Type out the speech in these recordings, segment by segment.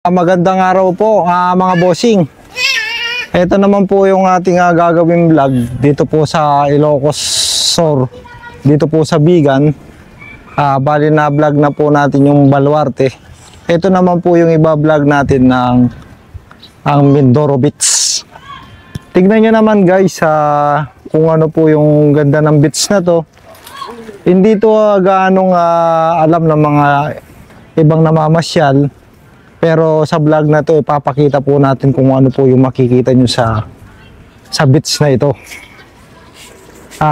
Magandang araw po mga bossing. Ito naman po yung ating gagawing vlog dito po sa Ilocos Sur, dito po sa Bigan. Bali na vlog na po natin yung Baluarte. Ito naman po yung iba vlog natin ng ang Mindoro Beach. Tignan nyo naman guys kung ano po yung ganda ng beach na to. Hindi to gaanong alam ng mga ibang namamasyal. Pero sa vlog na to ipapakita po natin kung ano po yung makikita nyo sa beach na ito.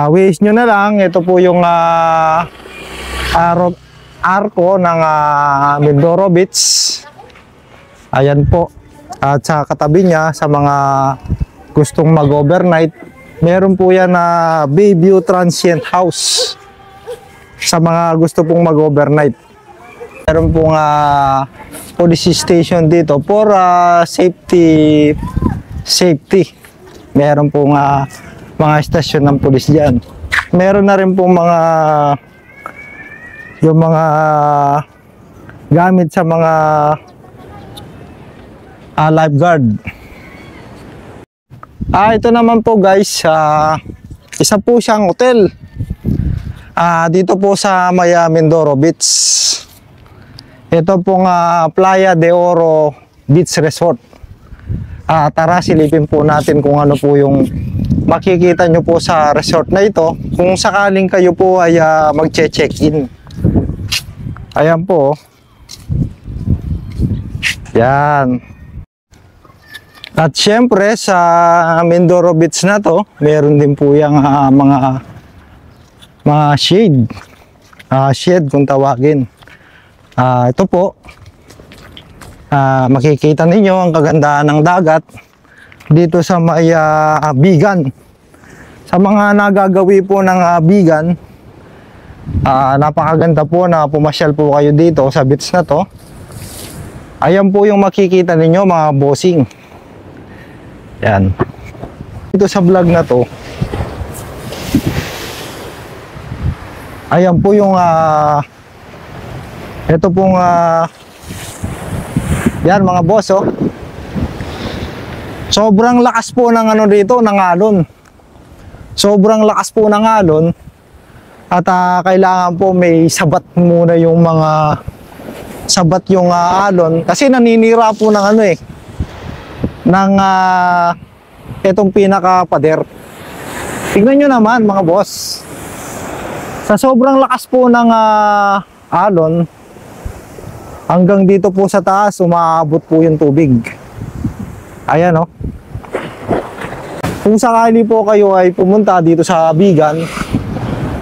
Wish nyo na lang, ito po yung arko ng Mindoro Beach. Ayan po. At sa katabi niya, sa mga gustong mag-overnight, meron po yan na Bayview Transient House. Sa mga gusto pong mag-overnight. Meron pong police station dito for safety. Meron pong mga estasyon ng police diyan. Meron na rin pong yung mga gamit sa mga lifeguard. Ito naman po guys, isa po siyang hotel. Dito po sa Mindoro Beach. Ito pong Playa de Oro Beach Resort. Tara silipin po natin kung ano po yung makikita nyo po sa resort na ito kung sakaling kayo po ay magche-check-in. Ayan po. Yan. At syempre sa Mindoro Beach na to, meron din po yung mga shade. Shade kung tawagin. Ito po, makikita ninyo ang kagandahan ng dagat dito sa Bigan. Sa mga nagagawi po ng Bigan, napakaganda po na pumasyal po kayo dito sa beach na to. Ayan po yung makikita ninyo mga bossing. Yan. Dito sa vlog na to, ayan po yung ito pong yan mga boss sobrang lakas po ng dito ng alon. Sobrang lakas po ng alon at kailangan po may sabat muna yung mga sabat yung alon kasi naninira po ng ng itong pinaka pader. Tignan nyo naman mga boss, sa sobrang lakas po ng alon hanggang dito po sa taas umaabot po yung tubig. Ayan Kung sakali po kayo ay pumunta dito sa Bigan,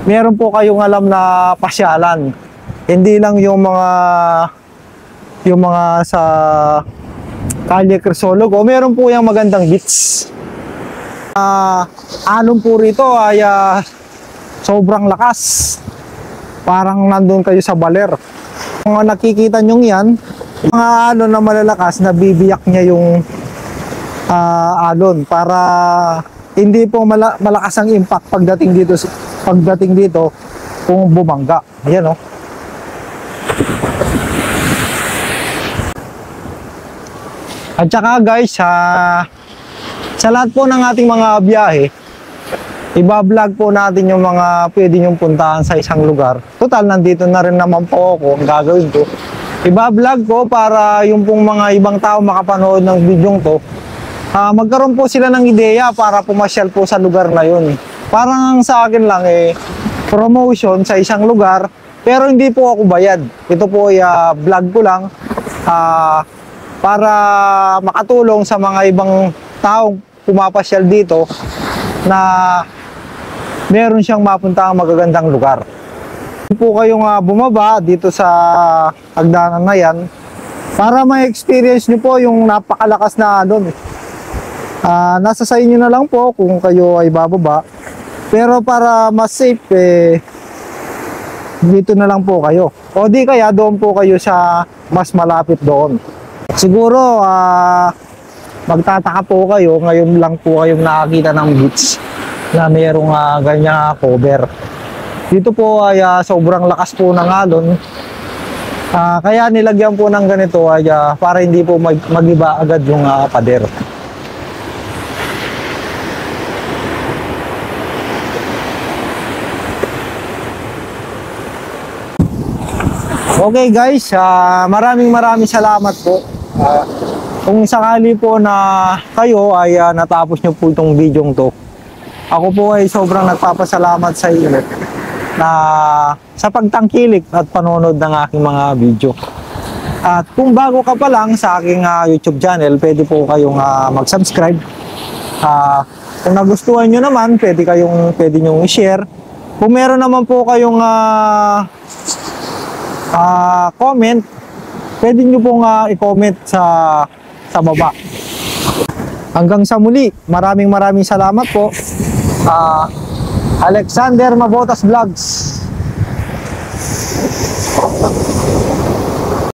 meron po kayong alam na pasyalan. Hindi lang yung mga sa Calle Crisologo, meron po yung magandang beach. Alon po rito ay sobrang lakas. Parang nandun kayo sa baler. Kung nakikita nyo yan, mga alon na malalakas, nabibiyak niya yung alon para hindi po malakas ang impact pagdating dito kung bumangga. Ayan At saka guys, sa lahat po ng ating mga biyahe, iba-vlog po natin yung mga pwede nyong puntahan sa isang lugar. Total, nandito na rin naman po ako. Ang gagawin ko, iba-vlog ko para yung pong mga ibang tao makapanood ng video to, magkaroon po sila ng ideya para pumasyal po sa lugar na yun. Parang sa akin lang promotion sa isang lugar, pero hindi po ako bayad. Ito po vlog ko lang para makatulong sa mga ibang taong pumapasyal dito na meron siyang mapuntahang magagandang lugar. Kung po kayong bumaba dito sa hagdanan na yan para ma-experience nyo po yung napakalakas na alon. Nasa sa inyo na lang po kung kayo ay bababa, pero para mas safe dito na lang po kayo, o di kaya doon po kayo sa mas malapit doon. Siguro magtataka po kayo, ngayon lang po kayong nakakita ng beach na mayroong ganyan cover. Dito po ay sobrang lakas po ng alon Kaya nilagyan po ng ganito ay para hindi po mag-iba agad yung pader. Okay guys, maraming salamat po. Kung sakali po na kayo ay natapos nyo po itong video to, ako po ay sobrang nagpapasalamat sa inyo na sa pagtangkilik at panonood ng aking mga video. At kung bago ka pa lang sa aking YouTube channel, pwede po kayong mag-subscribe. Kung nagustuhan nyo naman, pwede nyo i-share. Kung meron naman po kayong comment, pwede nyo pong i-comment sa baba. Hanggang sa muli, maraming salamat po. Alexander Mabotas Vlogs.